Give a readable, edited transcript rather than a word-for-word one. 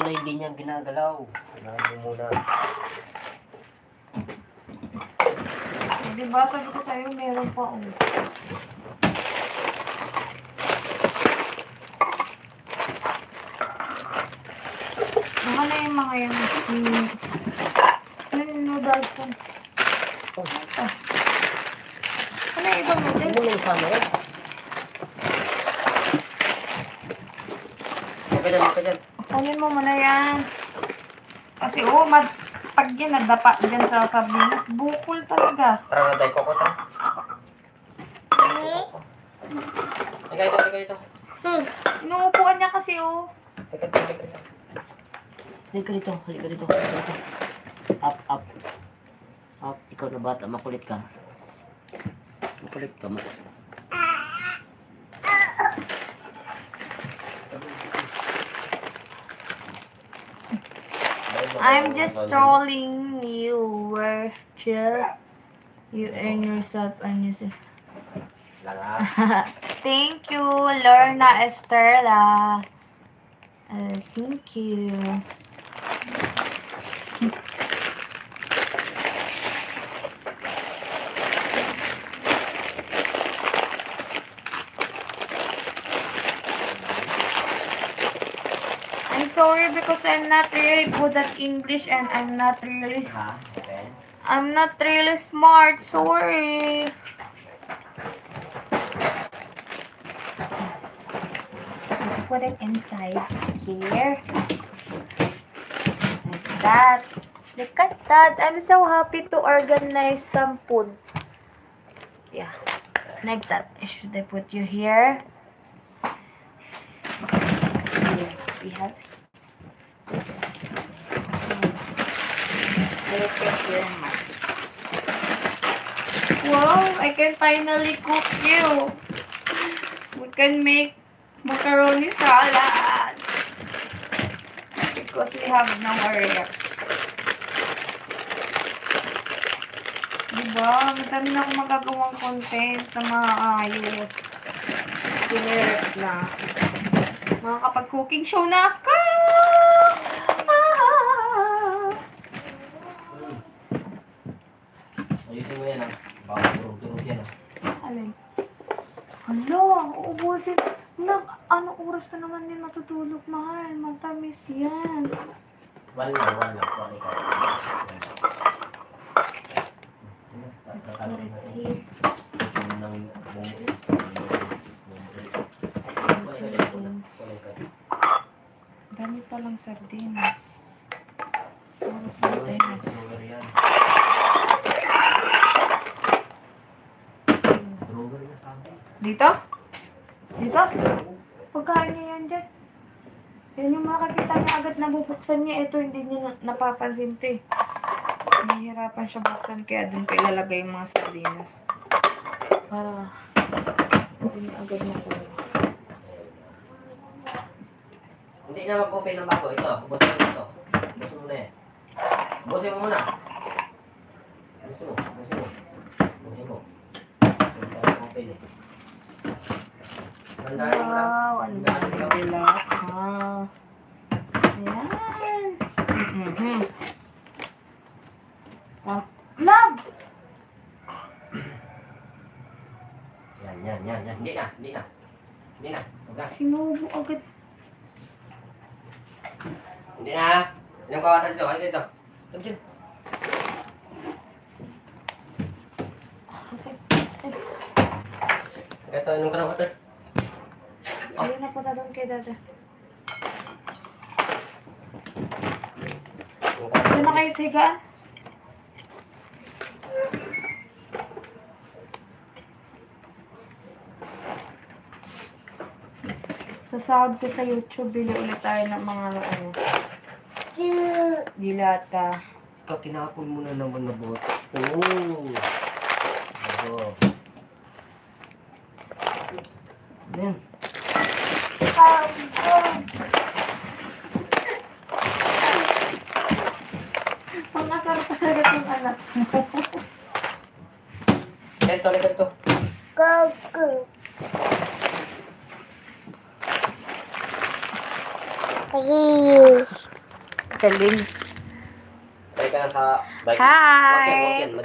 na hindi niya ginagalaw. Unahin mo muna. Diba, sabi ko sa'yo, meron pa. Ano na yung mga yan? Ano yung noodles ko? Ano yung ibang noodles? Ano yung sama yan? Okay dyan. Kunin mo muna yan. Kasi pag yan nadapa dyan sa sardinas, bukol talaga. Tara na, ko tara. Halika ito. Inuupuan niya kasi Halika dito. Up. Ikaw na bata, makulit ka. I'm just trolling you. Where chill. You earn yourself and yourself. Thank you, Lorna Esterla. Thank you. I'm sorry because I'm not really good at English and I'm not really smart. Sorry. Yes. Let's put it inside here. Like that. Look at that. I'm so happy to organize some food. Yeah. Like that. Should I put you here? Here we have this. Wow, I can finally cook you. We can make macaroni salad. Because we have no area. Diba? Madami na akong magagawang content na maayos. Pinirep na. Makakapag-cooking show na ako! Ayusin mo yan baka durog-durog yan Alin? Hala, uubusin. Anong oras na naman yun matutulog, mahal? Matamis yan. One lang. Let's put it here. Dami palang sardinas. Puro sardinas. Dito? Dito? Pagkain niya yan dyan. Yan yung makakita niya agad na bubuksan niya. Ito hindi niya napapansin ito eh. Nahihirapan siya buksan kaya dun ko ilalagay yung mga sardinas. Para hindi niya agad makuha. Hindi na mag-open ng bago. Ito, ubusin mo ito. Ubusin mo na yan. Ubusin mo muna. Ubusin mo. Open eh. Wow, ang dami nila. Ayan. Love! Yan. Hindi na. Huwag na. Sinubo agad. Hindi na. Ilang kawatan dito. Halika dito. Ito. Ito, inom ka ng water. Ayun na punta doon kay Dada. Doon na kayo sigaan. Sasahod ko sa YouTube, bili ulit tayo ng mga dilata. Ikaw, tinapon mo na naman na bot. Oo. Ayan. Pangasar talaga itong anak mo. Ito. Galing. Try ka na sa... Hi! Wag yan.